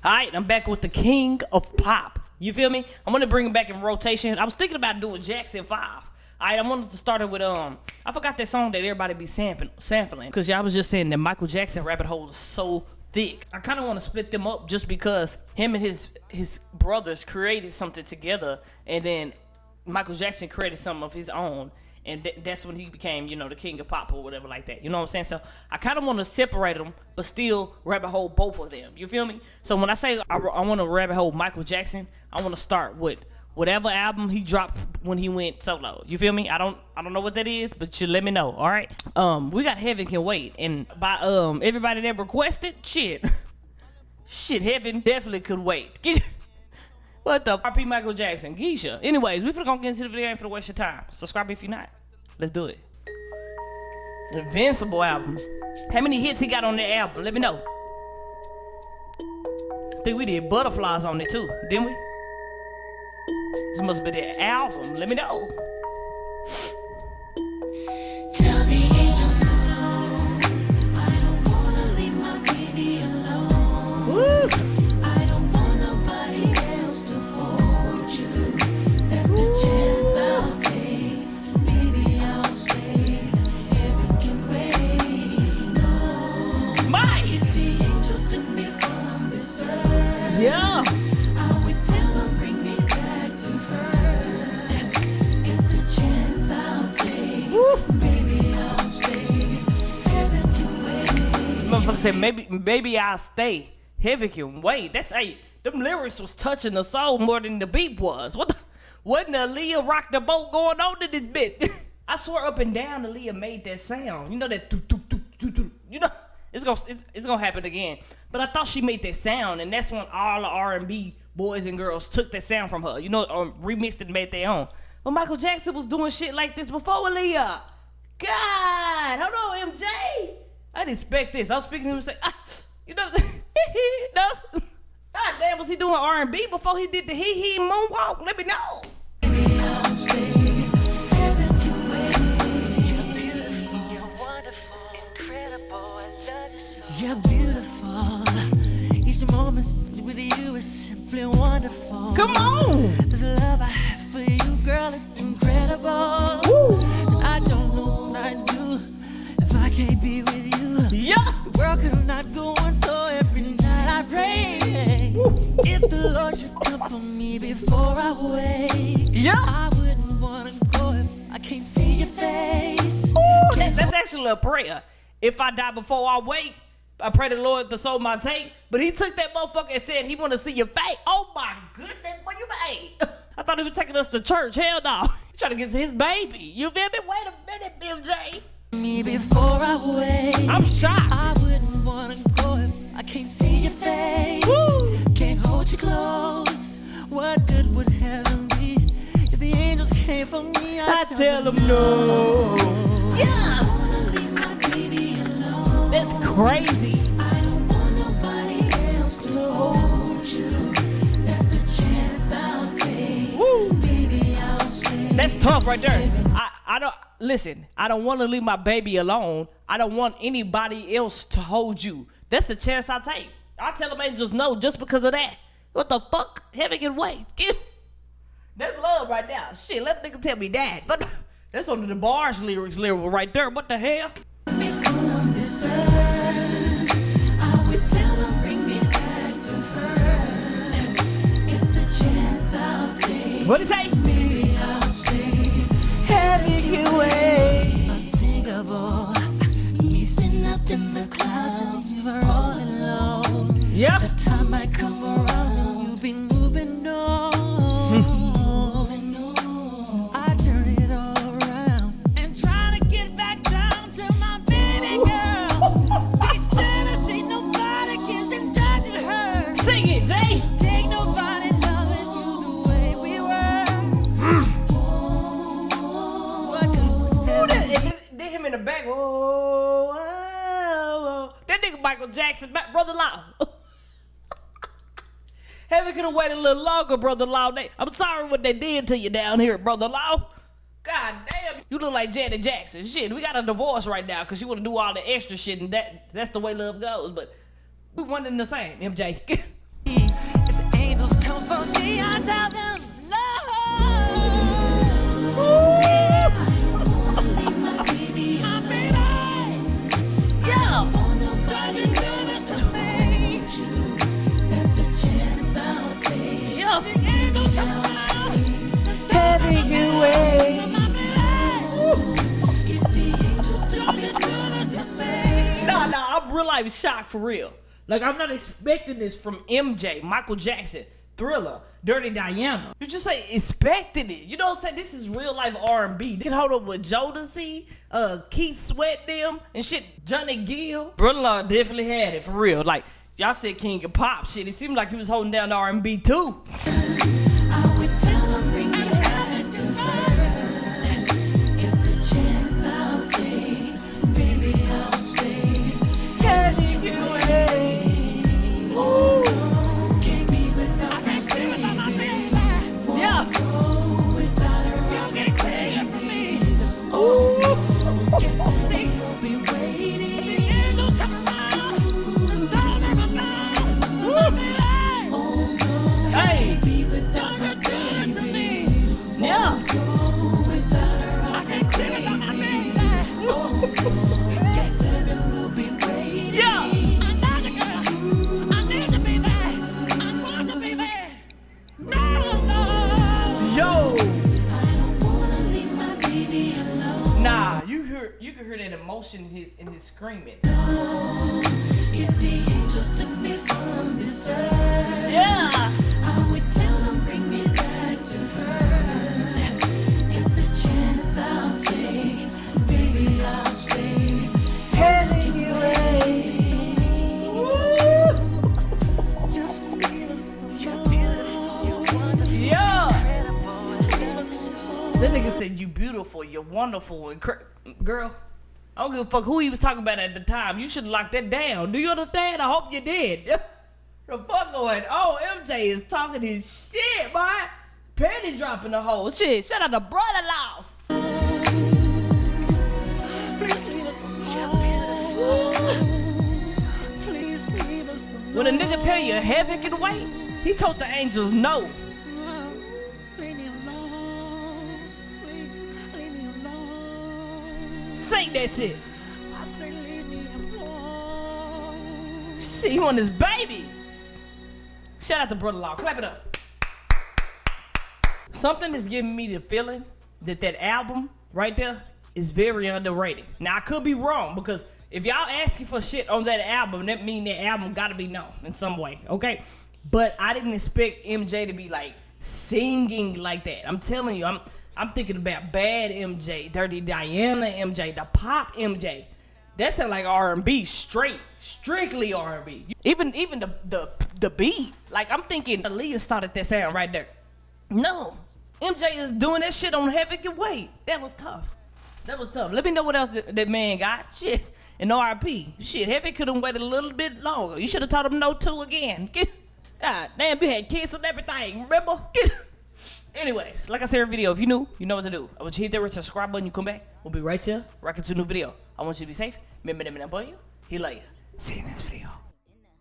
Alright, I'm back with the king of pop. You feel me? I'm gonna bring him back in rotation. I was thinking about doing Jackson 5. Alright, I wanted to start it with I forgot that song that everybody be sampling. Cause y'all was just saying that Michael Jackson rabbit hole is so thick. I kinda wanna split them up just because him and his brothers created something together, and then Michael Jackson created something of his own. And that's when he became, you know, the king of pop or whatever like that. You know what I'm saying? So I kind of want to separate them, but still rabbit hole both of them. You feel me? So when I say I want to rabbit hole Michael Jackson, I want to start with whatever album he dropped when he went solo. You feel me? I don't know what that is, but you let me know. All right. We got Heaven Can Wait, and by everybody that requested, shit, Heaven definitely could wait. What the RP Michael Jackson, Geisha. Anyways, we finna go get into the video. Ain't finna waste your time. Subscribe if you're not. Let's do it. Invincible album. How many hits he got on that album? Let me know. I think we did Butterflies on it too, didn't we? This must be that album. Let me know. Tell the angels alone. I don't wanna leave my baby alone. Woo! I don't want nobody else to hold you. That's the chance I'll take. Baby, I'll stay. Heaven can wait. No. Mike! If the angels took me from this earth, Yeah! I would tell them bring me back to her. It's a chance I'll take. Woo! Baby, I'll stay. Heaven can wait. Motherfucker said maybe I'll stay. Heaven can wait. That's them lyrics was touching the soul more than the beat was. Wasn't Aaliyah rock the boat going on in this bit? I swear up and down Aaliyah made that sound. You know that you know it's gonna happen again. But I thought she made that sound, and that's when all the R&B boys and girls took that sound from her. You know, remixed it and made their own. But Michael Jackson was doing shit like this before Aaliyah. God, hold on, MJ. I didn't expect this. I was speaking to him and say, you know, no. God damn, was he doing R&B before he did the he moonwalk? Let me know. Baby, I'll stay. Heaven can wait. You're beautiful, you're wonderful, incredible. I love you so. You're beautiful. Each moment spent with you is simply wonderful. Come on. This love I have for you, girl, it's incredible. Woo. I don't know what I'd do if I can't be with you. Yeah. The world could not go on, so every night I pray. If the Lord should come for me before I wake, Yeah. I wouldn't wanna go if I can't see your face. Ooh, that's actually a prayer. If I die before I wake, I pray the Lord the soul might take. But he took that motherfucker and said he want to see your face. Oh my goodness, what you made? I thought he was taking us to church. Hell no. He trying to get to his baby. You feel me? Wait a minute, MJ. Me before I wake. I'm shocked. I wouldn't wanna go if I can't see your face. Woo. Can't hold you close. What good would heaven be if the angels came for me? I tell them no. Yeah. Leave my baby alone. That's crazy. I don't want nobody else to hold you. That's a chance I'll take. Woo. Baby, I'll stay. That's tough right there. I don't listen. I don't want to leave my baby alone. I don't want anybody else to hold you. That's the chance I take. I tell them angels no just because of that. What the fuck? Heaven can wait. That's love right now. Shit, let the nigga tell me that. But that's under the bars lyrics right there. What the hell? Me from this earth, I would tell them bring me back to her. It's a chance I'll take. What'd he say? Baby, I'll stay. Heaven can wait. Unthinkable. Me sitting up in the clouds, you're all alone. Yep. The time I come around, you've been moving on. I turn it all around and try to get back down to my baby girl. These feelings ain't nobody can touch her. Sing it, Jay. Ain't nobody loving you the way we were. What could Ooh, did him in the back. Whoa, whoa. That nigga Michael Jackson, Brother Law. Heaven could have waited a little longer, Brother Law. I'm sorry what they did to you down here, Brother Law. God damn, you look like Janet Jackson. Shit, we got a divorce right now because you want to do all the extra shit, and that's the way love goes. But we one and the same, MJ. on me, I tell them no. My baby, My baby. Yeah. nobody else to hold you. There's a chance I'll take. Yeah. Having you away. Nah, I'm real life shocked for real. Like, I'm not expecting this from MJ, Michael Jackson, Thriller, Dirty Diana. You just say expected it. You know what I'm saying? This is real life R&B. They can hold up with Jodeci, Keith Sweat them, and shit, Johnny Gill. Brother definitely had it for real. Like, y'all said King of Pop shit. It seemed like he was holding down the R&B too. I would tell him bring it back to her. It's a chance I'll take. Baby, I'll stay. Having you away. Ooh. Can't be without my baby. Yeah. Go without her, I'll get crazy. Ooh. Guess they will be waiting. Hey. Be without my baby. Yeah. Go without her, I'll get crazy. Guess heaven will be waiting. Yeah. Yo. I don't wanna leave my baby alone. Nah, you can hear that emotion in his screaming. If the angels took me from this earth, Yeah. I would tell them bring me back to her. It's a chance I'll take. Baby, I'll stay. Having you away. Just leave us You're beautiful, you're wonderful, Yeah. incredible, and look so. That nigga said you beautiful, you're wonderful, and girl, I don't give a fuck who he was talking about at the time. You should have locked that down. Do you understand? I hope you did. The fuck going on? MJ is talking his shit, boy. Penny dropping the whole shit. Shout out to brother-in-law. please leave us You're beautiful. Please leave us When a nigga tell you heaven can wait, he told the angels no. Leave me alone. Leave me alone. Sing that shit. I say leave me alone. Shit, he want his baby. Shout out to brother-in-law. Clap it up. Something is giving me the feeling that album right there is very underrated. Now, I could be wrong, because if y'all asking for shit on that album, that mean that album gotta be known in some way, okay? But I didn't expect MJ to be like singing like that. I'm telling you, I'm thinking about Bad MJ, Dirty Diana MJ, the Pop MJ. That sound like R&B, strictly R&B. Even the beat, like I'm thinking Aaliyah started that sound right there. No, MJ is doing that shit on Heaven Can Wait. That was tough. Let me know what else that man got. Shit, and RP. Shit, Heaven could have waited a little bit longer. You should have told him no too again. God damn, you had kids and everything, remember? Anyways, like I said in the video, if you new, you know what to do. I want you to hit that red subscribe button, you come back. We'll be right here, rocking to a new video. I want you to be safe. Remember them and I love you. He love you. See you in this video.